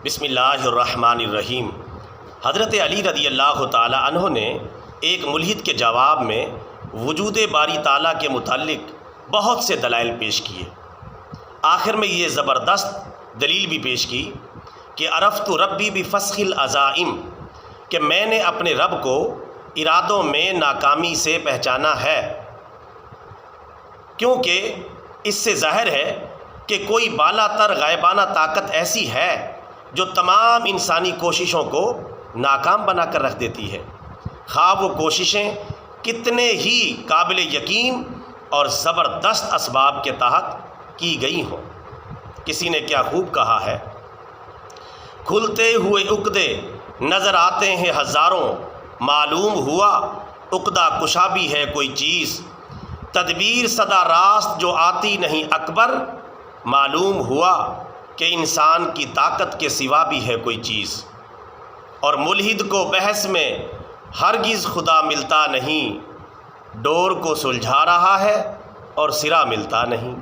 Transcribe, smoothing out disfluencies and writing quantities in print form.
بسم اللہ الرحمن الرحیم۔ حضرت علی رضی اللہ تعالی عنہ نے ایک ملحد کے جواب میں وجود باری تعالیٰ کے متعلق بہت سے دلائل پیش کیے۔ آخر میں یہ زبردست دلیل بھی پیش کی کہ عرفت ربی بفسخ العزائم، کہ میں نے اپنے رب کو ارادوں میں ناکامی سے پہچانا ہے، کیونکہ اس سے ظاہر ہے کہ کوئی بالا تر غائبانہ طاقت ایسی ہے جو تمام انسانی کوششوں کو ناکام بنا کر رکھ دیتی ہے، خواہ وہ کوششیں کتنے ہی قابل یقین اور زبردست اسباب کے تحت کی گئی ہوں۔ کسی نے کیا خوب کہا ہے، کھلتے ہوئے عقدے نظر آتے ہیں ہزاروں، معلوم ہوا عقدہ کشا بھی ہے کوئی چیز، تدبیر سدا راست جو آتی نہیں اکبر، معلوم ہوا کہ انسان کی طاقت کے سوا بھی ہے کوئی چیز۔ اور ملحد کو بحث میں ہرگز خدا ملتا نہیں، ڈور کو سلجھا رہا ہے اور سرا ملتا نہیں۔